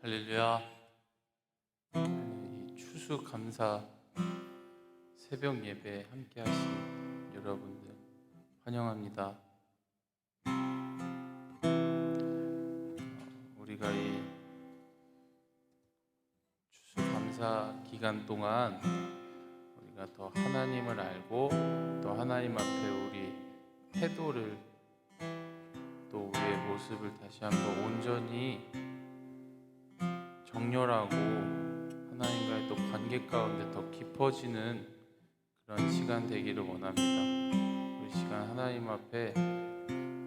할렐루야. 이 추수감사 새벽 예배 함께 하신 여러분들 환영합니다. 우리가 이 추수감사 기간 동안 우리가 더 하나님을 알고 또 하나님 앞에 우리 태도를 또 우리의 모습을 다시 한번 온전히 정렬하고 하나님과의 또 관계 가운데 더 깊어지는 그런 시간 되기를 원합니다. 우리 시간 하나님 앞에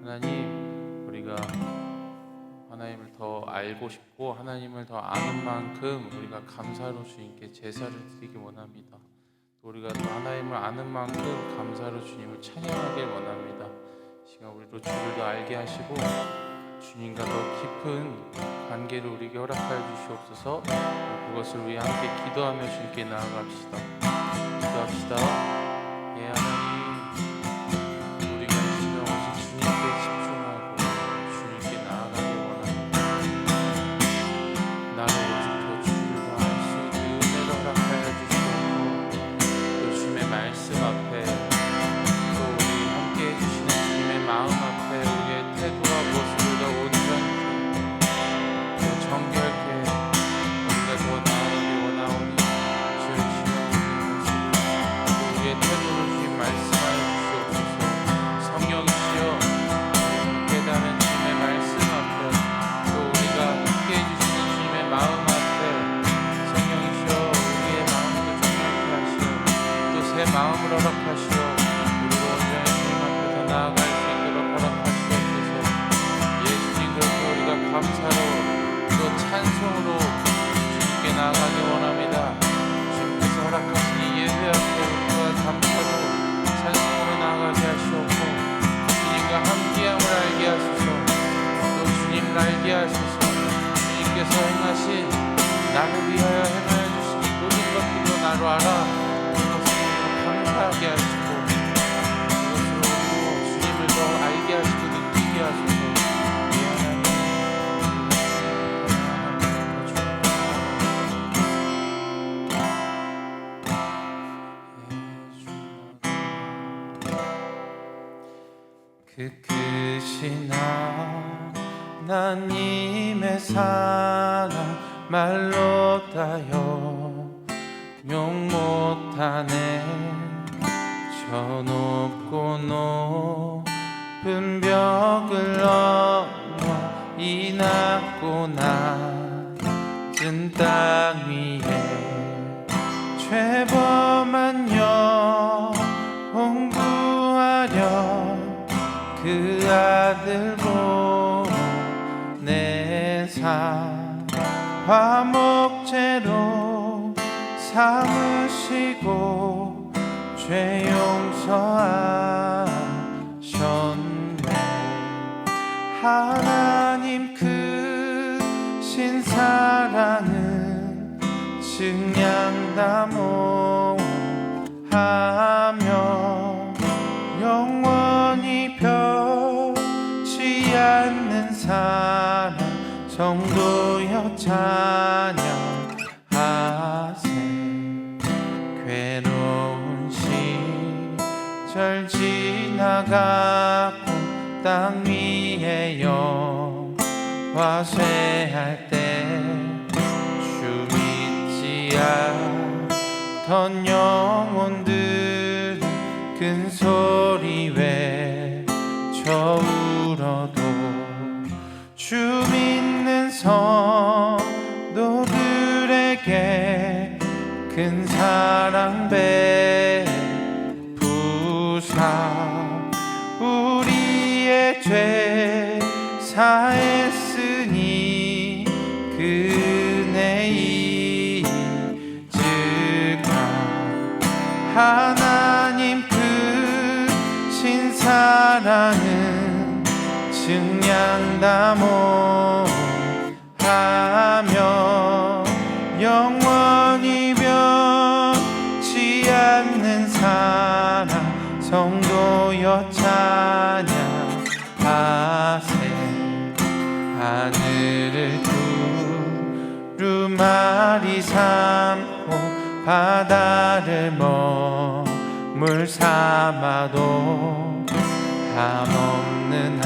하나님, 우리가 하나님을 더 알고 싶고 하나님을 더 아는 만큼 우리가 감사로 주님께 제사를 드리기 원합니다. 또 우리가 더 하나님을 아는 만큼 감사로 주님을 찬양하길 원합니다. 이 시간 우리도 주를 더 알게 하시고 주님과 더 깊은 관계를 우리에게 허락하여 주시옵소서. 그것을 우리 함께 기도하며 주님께 나아갑시다. 기도합시다. 예, 하나님, 우리가 이 시간 오직 주님께 집중하고 주님께 나아가길 원합니다. 나를 오직 더 주를 더 알 수 있는 은혜를 허락하여 주시옵고 또 주님의 말씀 앞에 또 우리 함께 해주시는 주님의 마음 앞에 우리의 태도와 모습을 더 온전히 또 정결케 우리가 더 나아가길 원하오니 주의 시간 또 우리의 태도를 주님 말씀하여 주시옵소서. 성령이시여 깨닫는 주님의 말씀 앞에 또 우리가 함께 해주시는 주님의 마음 앞에 성령이시여 우리의 마음도 정결케 하시어 또 새 마음을 허락하시어 우리로 온전히 주님 앞에 더 나아갈 수 있도록 허락하시옵소서. 예수님, 그렇게 우리가 감사로 또 찬송으로 주님께 나아가길 원합니다. 주님께서 허락하신 이 예배 앞에 우리가 감사로 찬송으로 나아가게 하시옵고 주님과 함께함을 알게 하소서. 또 주님을 알게 하소서. 주님께서 행하신 나를 위하여 행하여 주신 이 모든 것들로 나로 알아 그것으로 감사하게 하시고 그것으로 주님을 더 알게 하시고 느끼게 하소서. 그 크신 하나님의 사랑 말로 다여 용 못하네. 저 높고 높은 벽을 넘어 이 낮고 낮은 땅 위에 죄범한 영혼 구하려 그 아들 보내사 화목제로 삼으시고 죄 용서하셨네. 하나님 크신 사랑은 증량다모하며 영원히 변치 않는 사랑 성도여 찬양하세. 괴로운 시절 지나가고 땅 위에 영화 쇠할 때 주 믿지 않던 영혼들 큰 소리 외쳐 울어도 주 믿는 성도들에게 큰 사랑 베푸사 우리의 죄 사했으니 그네 잊으라. 하나님 크신 사랑은 증량다모하며 영원히 변치 않는 사랑 성도여 찬양하세. 하늘을 두 두루마리 삼고 바다를 먹물 삼아도 한없는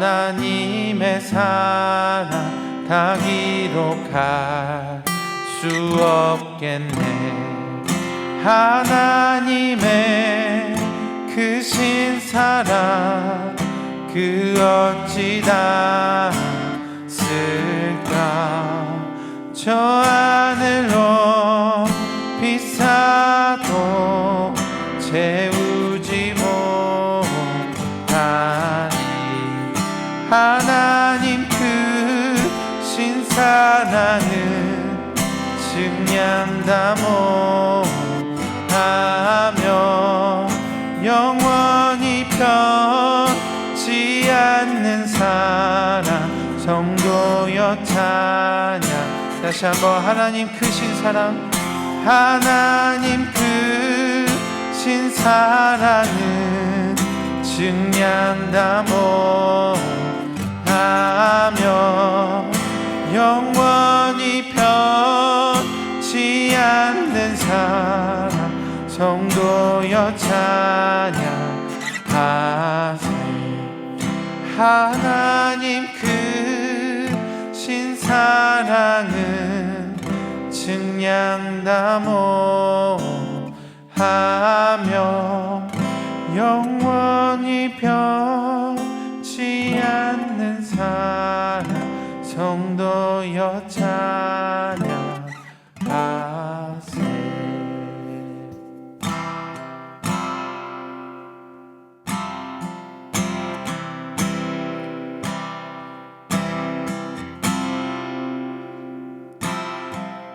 하나님의 사랑 다 기록할 수 없겠네. 하나님의 크신 사랑 그 어찌 닿았을까. 저 하늘 높이 쌓아도 채우지 못하니 하나님 크신 사랑은 증량다 못하며 영원히 변치 않는 사랑 성도여 찬양. 다시 한번 하나님 크신 사랑, 하나님 크신 사랑은 증량다 못하며 영원히 변치 않는 사랑 성도여 찬양하세. 하나님 크신 사랑은 증량다 못하며 영원히 변치 않는 사랑 성도여 찬양하세.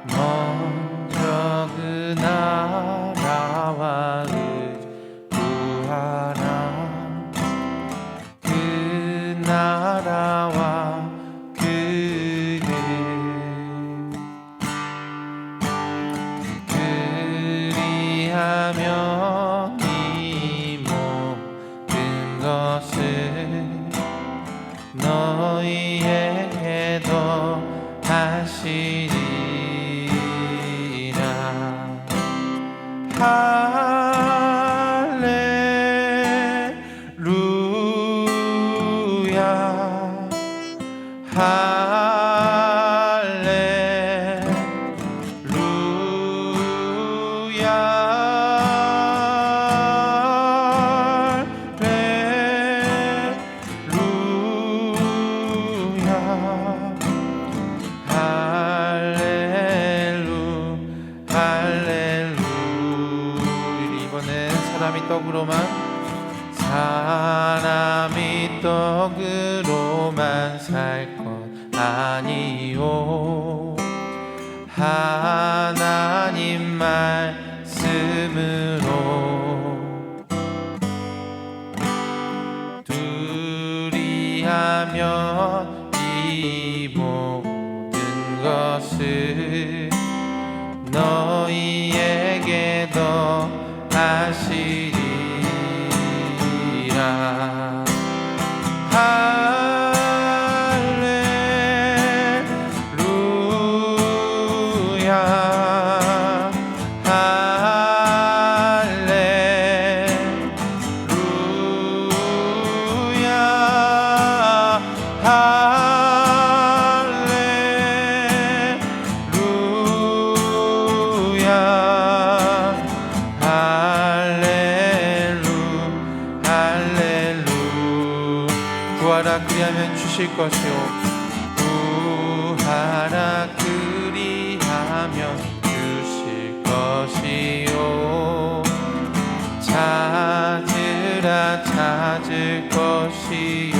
먼저 그 나라와 구하라. 그 나라와 그를 그리하면 이 모든 것을 너희에게도 하시리라. 할렐루야 할렐루야 할렐루. 이번엔 사람이 떡으로만 살 것 아니요. 하나님 말씀으로 둘이하면 이 모든 것을 너희에게도 하시리라. 할렐루야 구하라 그리하면 주실 것이요. 구하라 그리하면 주실 것이요. 찾으라 찾을 것이요.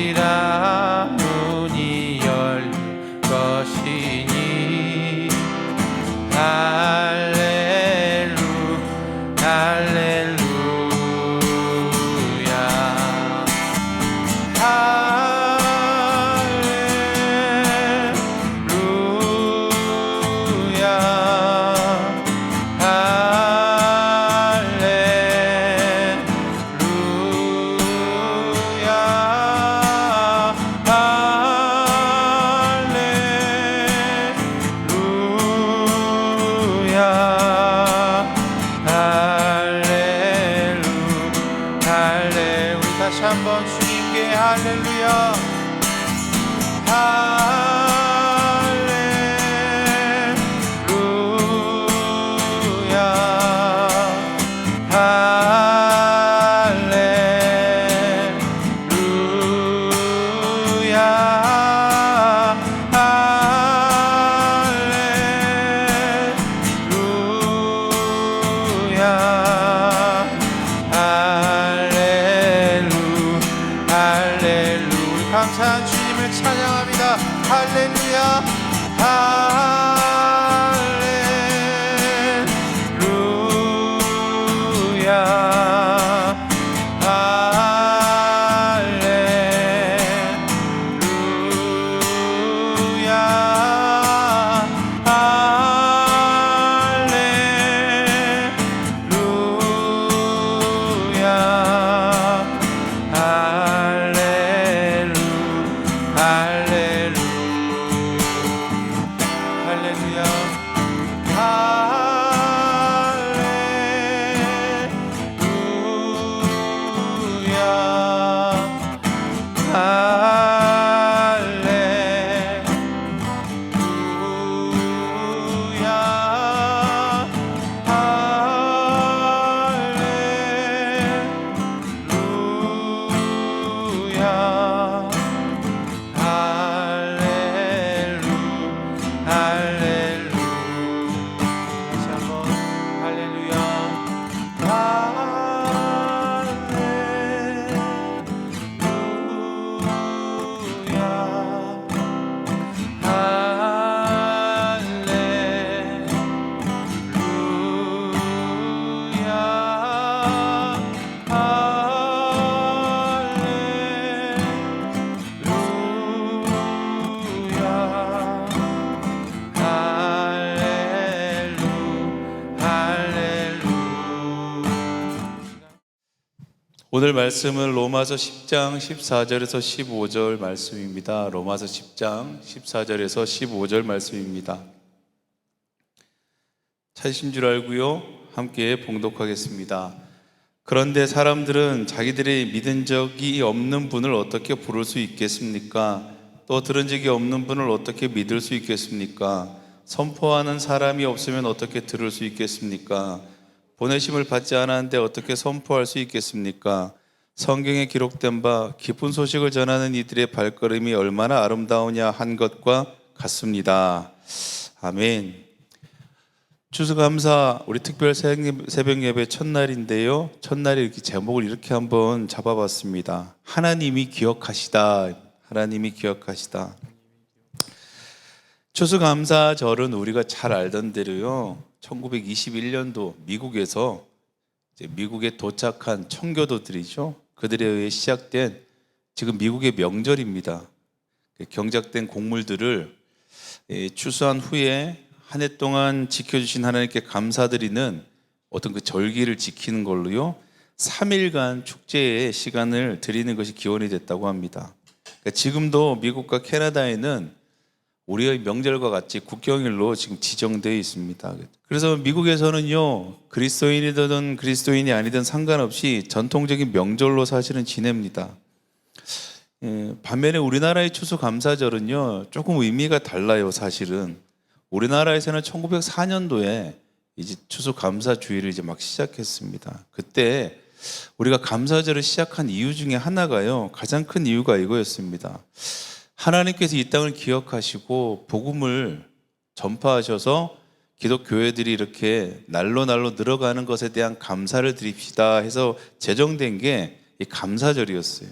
두드리라 문이 열릴 것이니. 할렐루야 한번 주님께 할렐루야 감사한 주님을 찬양합니다. 할렐루야 오늘 말씀은 로마서 10장 14절에서 15절 말씀입니다. 로마서 10장 14절에서 15절 말씀입니다. 찾으신 줄 알고요. 함께 봉독하겠습니다. 그런데 사람들은 자기들이 믿은 적이 없는 분을 어떻게 부를 수 있겠습니까? 또 들은 적이 없는 분을 어떻게 믿을 수 있겠습니까? 선포하는 사람이 없으면 어떻게 들을 수 있겠습니까? 보내심을 받지 않았는데 어떻게 선포할 수 있겠습니까? 성경에 기록된 바 기쁜 소식을 전하는 이들의 발걸음이 얼마나 아름다우냐 한 것과 같습니다. 아멘. 추수감사 우리 특별 새벽 예배 첫날인데요. 첫날에 이렇게 제목을 이렇게 한번 잡아봤습니다. 하나님이 기억하시다. 하나님이 기억하시다. 추수감사절은 우리가 잘 알던 대로요. 1921년도 미국에서 미국에 도착한 청교도들이죠. 그들에 의해 시작된 지금 미국의 명절입니다. 경작된 곡물들을 추수한 후에 한 해 동안 지켜주신 하나님께 감사드리는 어떤 그 절기를 지키는 걸로요. 3일간 축제의 시간을 드리는 것이 기원이 됐다고 합니다. 그러니까 지금도 미국과 캐나다에는 우리의 명절과 같이 국경일로 지금 지정되어 있습니다. 그래서 미국에서는요, 그리스도인이든 그리스도인이 아니든 상관없이 전통적인 명절로 사실은 지냅니다. 반면에 우리나라의 추수감사절은요, 조금 의미가 달라요, 사실은. 우리나라에서는 1904년도에 이제 추수감사주의를 이제 막 시작했습니다. 그때 우리가 감사절을 시작한 이유 중에 하나가요, 가장 큰 이유가 이거였습니다. 하나님께서 이 땅을 기억하시고 복음을 전파하셔서 기독교회들이 이렇게 날로 늘어가는 것에 대한 감사를 드립시다 해서 제정된 게 이 감사절이었어요.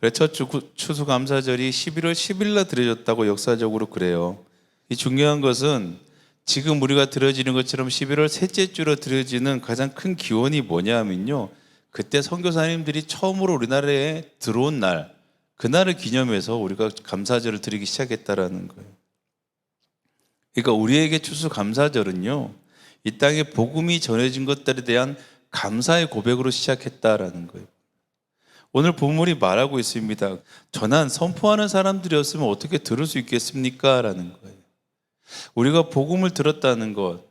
그래서 첫 추수감사절이 11월 10일 날 드려졌다고 역사적으로 그래요. 이 중요한 것은 지금 우리가 드려지는 것처럼 11월 셋째 주로 드려지는 가장 큰 기원이 뭐냐 하면요, 그때 선교사님들이 처음으로 우리나라에 들어온 날, 그날을 기념해서 우리가 감사절을 드리기 시작했다라는 거예요. 그러니까 우리에게 추수감사절은요, 이 땅에 복음이 전해진 것들에 대한 감사의 고백으로 시작했다라는 거예요. 오늘 본문이 말하고 있습니다. 전한 선포하는 사람들이었으면 어떻게 들을 수 있겠습니까? 라는 거예요. 우리가 복음을 들었다는 것,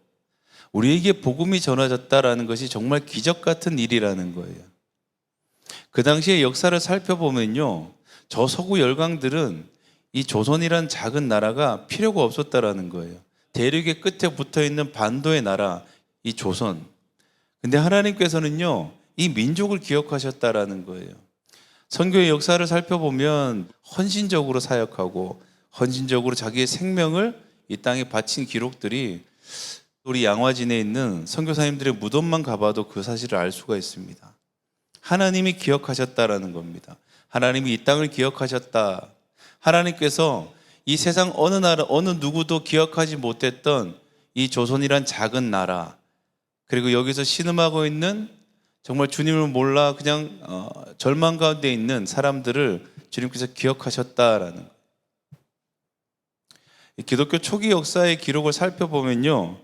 우리에게 복음이 전해졌다라는 것이 정말 기적 같은 일이라는 거예요. 그 당시의 역사를 살펴보면요, 저 서구 열강들은 이 조선이란 작은 나라가 필요가 없었다라는 거예요. 대륙의 끝에 붙어 있는 반도의 나라, 이 조선. 근데 하나님께서는요, 이 민족을 기억하셨다라는 거예요. 선교의 역사를 살펴보면 헌신적으로 사역하고 헌신적으로 자기의 생명을 이 땅에 바친 기록들이 우리 양화진에 있는 선교사님들의 무덤만 가봐도 그 사실을 알 수가 있습니다. 하나님이 기억하셨다라는 겁니다. 하나님이 이 땅을 기억하셨다. 하나님께서 이 세상 어느 나라, 어느 누구도 기억하지 못했던 이 조선이란 작은 나라, 그리고 여기서 신음하고 있는 정말 주님을 몰라 그냥 절망 가운데 있는 사람들을 주님께서 기억하셨다라는 거예요. 기독교 초기 역사의 기록을 살펴보면요,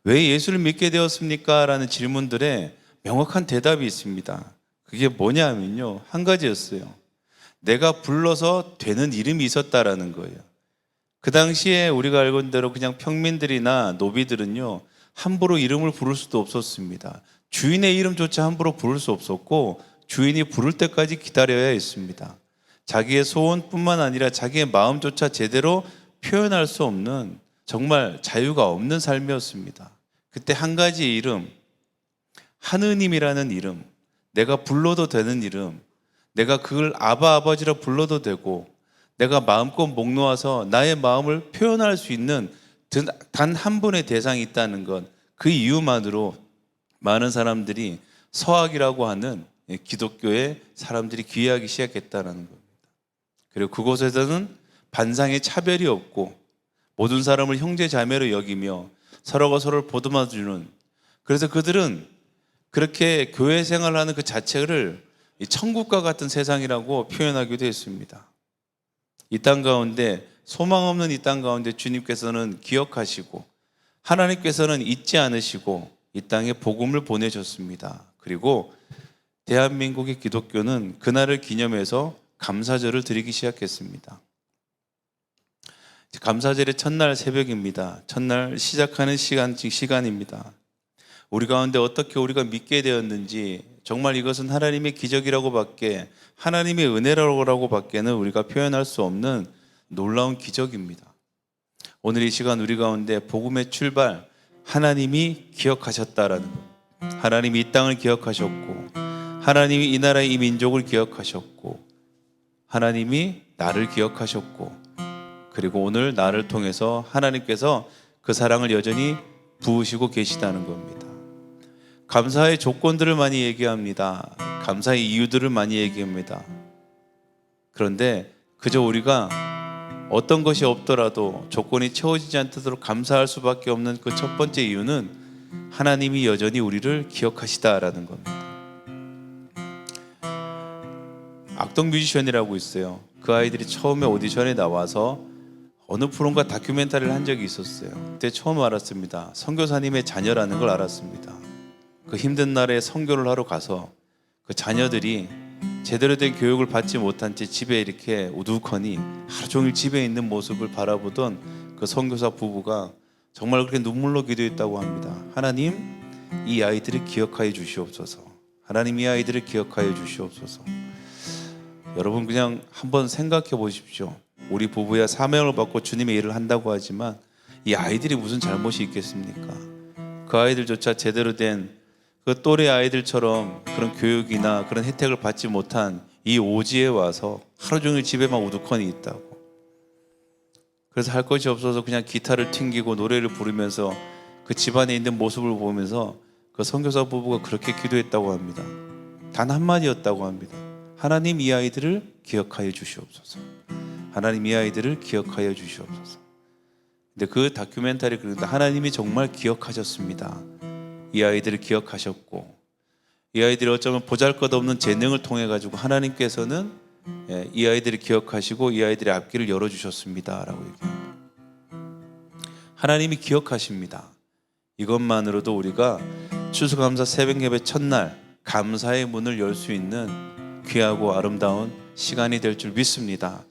왜 예수를 믿게 되었습니까? 라는 질문들에 명확한 대답이 있습니다. 그게 뭐냐면요, 한 가지였어요. 내가 불러서 되는 이름이 있었다라는 거예요. 그 당시에 우리가 알고 있는 대로 그냥 평민들이나 노비들은요, 함부로 이름을 부를 수도 없었습니다. 주인의 이름조차 함부로 부를 수 없었고 주인이 부를 때까지 기다려야 했습니다. 자기의 소원뿐만 아니라 자기의 마음조차 제대로 표현할 수 없는 정말 자유가 없는 삶이었습니다. 그때 한 가지 이름, 하느님이라는 이름, 내가 불러도 되는 이름, 내가 그걸 아바 아버지라 불러도 되고 내가 마음껏 목 놓아서 나의 마음을 표현할 수 있는 단 한 분의 대상이 있다는 것, 그 이유만으로 많은 사람들이 서학이라고 하는 기독교에 사람들이 귀하기 시작했다는 겁니다. 그리고 그곳에서는 반상의 차별이 없고 모든 사람을 형제 자매로 여기며 서로가 서로를 보듬어주는, 그래서 그들은 그렇게 교회 생활하는 그 자체를 천국과 같은 세상이라고 표현하기도 했습니다. 이 땅 가운데, 소망 없는 이 땅 가운데 주님께서는 기억하시고 하나님께서는 잊지 않으시고 이 땅에 복음을 보내셨습니다. 그리고 대한민국의 기독교는 그날을 기념해서 감사절을 드리기 시작했습니다. 감사절의 첫날 새벽입니다. 첫날 시작하는 시간입니다. 우리 가운데 어떻게 우리가 믿게 되었는지, 정말 이것은 하나님의 기적이라고 밖에, 하나님의 은혜라고 밖에는 우리가 표현할 수 없는 놀라운 기적입니다. 오늘 이 시간 우리 가운데 복음의 출발, 하나님이 기억하셨다라는 것, 하나님이 이 땅을 기억하셨고 하나님이 이 나라의 이 민족을 기억하셨고 하나님이 나를 기억하셨고, 그리고 오늘 나를 통해서 하나님께서 그 사랑을 여전히 부으시고 계시다는 겁니다. 감사의 조건들을 많이 얘기합니다. 감사의 이유들을 많이 얘기합니다. 그런데 그저 우리가 어떤 것이 없더라도 조건이 채워지지 않도록 감사할 수밖에 없는 그 첫 번째 이유는 하나님이 여전히 우리를 기억하시다라는 겁니다. 악동 뮤지션이라고 있어요. 그 아이들이 처음에 오디션에 나와서 어느 프로인가 다큐멘터리를 한 적이 있었어요. 그때 처음 알았습니다. 선교사님의 자녀라는 걸 알았습니다. 그 힘든 날에 선교를 하러 가서 그 자녀들이 제대로 된 교육을 받지 못한 채 집에 이렇게 우두커니 하루 종일 집에 있는 모습을 바라보던 그 선교사 부부가 정말 그렇게 눈물로 기도했다고 합니다. 하나님, 이 아이들을 기억하여 주시옵소서. 하나님, 이 아이들을 기억하여 주시옵소서. 여러분, 그냥 한번 생각해 보십시오. 우리 부부야 사명을 받고 주님의 일을 한다고 하지만 이 아이들이 무슨 잘못이 있겠습니까? 그 아이들조차 제대로 된 그 또래 아이들처럼 그런 교육이나 그런 혜택을 받지 못한 이 오지에 와서 하루 종일 집에만 우두커니 있다고. 그래서 할 것이 없어서 그냥 기타를 튕기고 노래를 부르면서 그 집안에 있는 모습을 보면서 그 선교사 부부가 그렇게 기도했다고 합니다. 단 한마디였다고 합니다. 하나님, 이 아이들을 기억하여 주시옵소서. 하나님, 이 아이들을 기억하여 주시옵소서. 근데 그 다큐멘터리, 그런데 하나님이 정말 기억하셨습니다. 이 아이들을 기억하셨고, 이 아이들이 어쩌면 보잘것없는 재능을 통해 가지고 하나님께서는 이 아이들을 기억하시고 이 아이들의 앞길을 열어주셨습니다 라고 얘기합니다. 하나님이 기억하십니다. 이것만으로도 우리가 추수감사 새벽예배 첫날 감사의 문을 열 수 있는 귀하고 아름다운 시간이 될 줄 믿습니다.